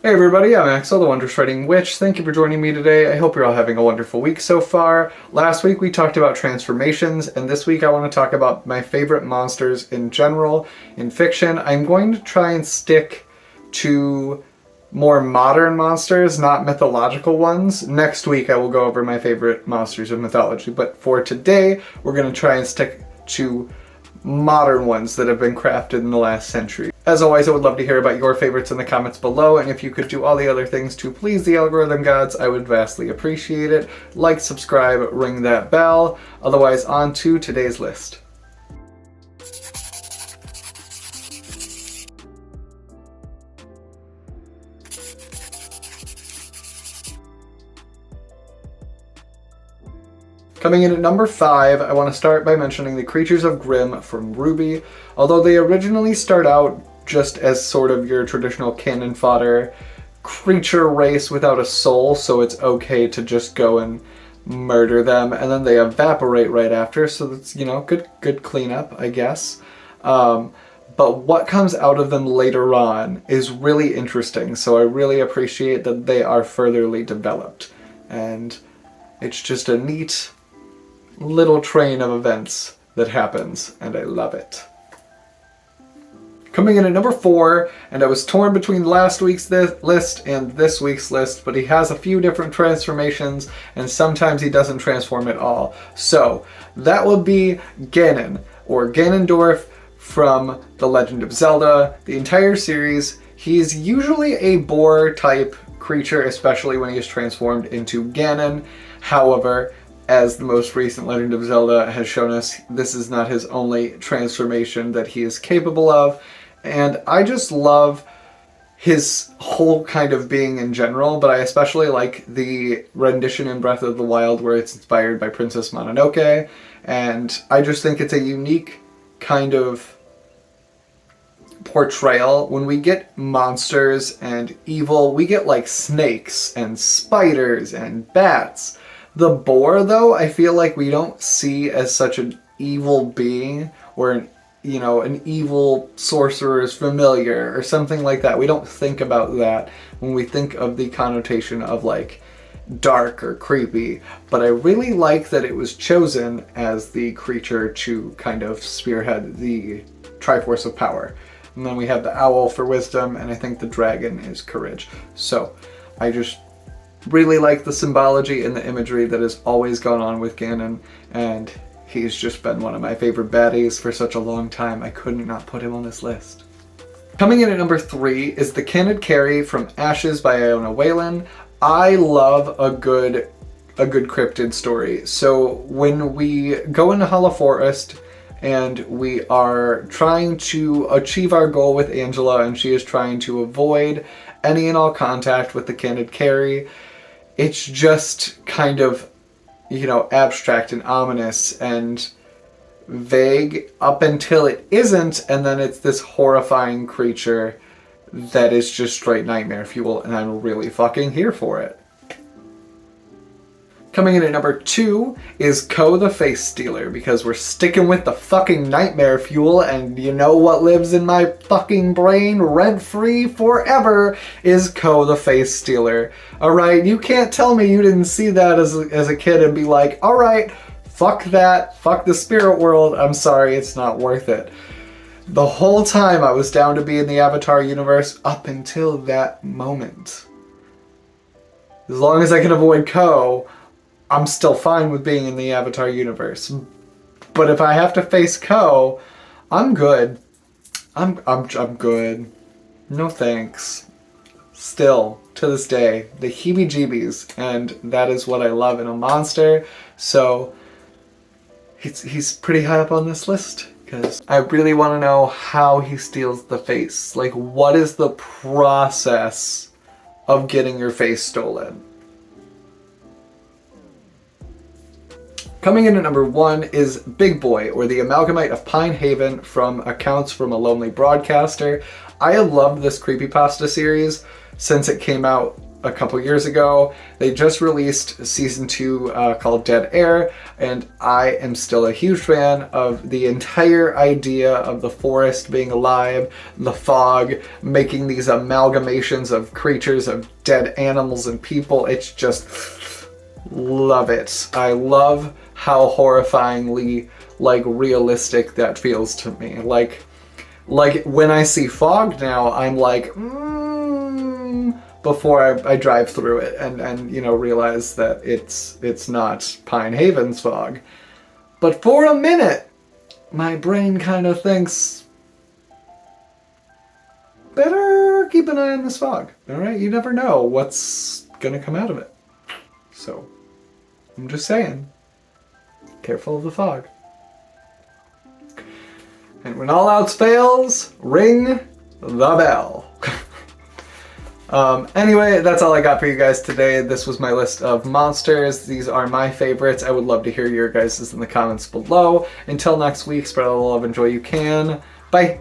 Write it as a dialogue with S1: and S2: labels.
S1: Hey everybody, I'm Axel, the Wondrous Writing Witch. Thank you for joining me today. I hope you're all having a wonderful week so far. Last week we talked about transformations, and this week I want to talk about my favorite monsters in general in fiction. I'm going to try and stick to more modern monsters, not mythological ones. Next week I will go over my favorite monsters of mythology, but for today we're going to try and stick to modern ones that have been crafted in the last century. As always, I would love to hear about your favorites in the comments below, and if you could do all the other things to please the algorithm gods, I would vastly appreciate it. Like, subscribe, ring that bell. Otherwise, on to today's list. Coming in at number 5, I want to start by mentioning the Creatures of Grimm from Ruby. Although they originally start out just as sort of your traditional cannon fodder creature race without a soul, so it's okay to just go and murder them, and then they evaporate right after, so that's, you know, good cleanup, I guess. But what comes out of them later on is really interesting, so I really appreciate that they are furtherly developed. And it's just a neat little train of events that happens, and I love it. Coming in at number 4, and I was torn between last week's list and this week's list, but he has a few different transformations, and sometimes he doesn't transform at all. So, that would be Ganon, or Ganondorf from The Legend of Zelda. The entire series, he's usually a boar-type creature, especially when he is transformed into Ganon. However, as the most recent Legend of Zelda has shown us, this is not his only transformation that he is capable of, and I just love his whole kind of being in general, but I especially like the rendition in Breath of the Wild where it's inspired by Princess Mononoke, and I just think it's a unique kind of portrayal. When we get monsters and evil, we get like snakes and spiders and bats. The boar, though, I feel like we don't see as such an evil being, or an evil sorcerer's familiar or something like that. We don't think about that when we think of the connotation of like dark or creepy, but I really like that it was chosen as the creature to kind of spearhead the Triforce of Power. And then we have the owl for wisdom, and I think the dragon is courage. So I just really like the symbology and the imagery that has always gone on with Ganon, and he's just been one of my favorite baddies for such a long time. I couldn't not put him on this list. Coming in at number 3 is the Candid Carry from Ashes by Iona Whalen. I love a good cryptid story. So when we go into Hollow Forest and we are trying to achieve our goal with Angela, and she is trying to avoid any and all contact with the Candid Carry, it's just kind of, abstract and ominous and vague up until it isn't, and then it's this horrifying creature that is just straight nightmare fuel, and I'm really fucking here for it. Coming in at number 2 is Ko the Face Stealer, because we're sticking with the fucking nightmare fuel, and you know what lives in my fucking brain rent-free forever is Ko the Face Stealer. Alright, you can't tell me you didn't see that as a kid and be like, alright, fuck that, fuck the spirit world, I'm sorry, it's not worth it. The whole time I was down to be in the Avatar universe up until that moment. As long as I can avoid Ko, I'm still fine with being in the Avatar universe. But if I have to face Ko, I'm good. I'm good. No thanks. Still, to this day, the heebie-jeebies, and that is what I love in a monster. So he's pretty high up on this list, because I really want to know how he steals the face. Like, what is the process of getting your face stolen? Coming in at number 1 is Big Boy, or the Amalgamite of Pine Haven from Accounts from a Lonely Broadcaster. I have loved this creepypasta series since it came out a couple years ago. They just released season 2 called Dead Air, and I am still a huge fan of the entire idea of the forest being alive, the fog, making these amalgamations of creatures, of dead animals and people. It's just, love it. I love how horrifyingly, like, realistic that feels to me. Like when I see fog now, I'm like, before I drive through it and you know, realize that it's not Pine Haven's fog. But for a minute, my brain kind of thinks, better keep an eye on this fog. All right, you never know what's gonna come out of it. So I'm just saying, careful of the fog. And when all else fails, ring the bell. Anyway, that's all I got for you guys today. This was my list of monsters. These are my favorites. I would love to hear your guys' in the comments below. Until next week, spread all the love and joy you can. Bye.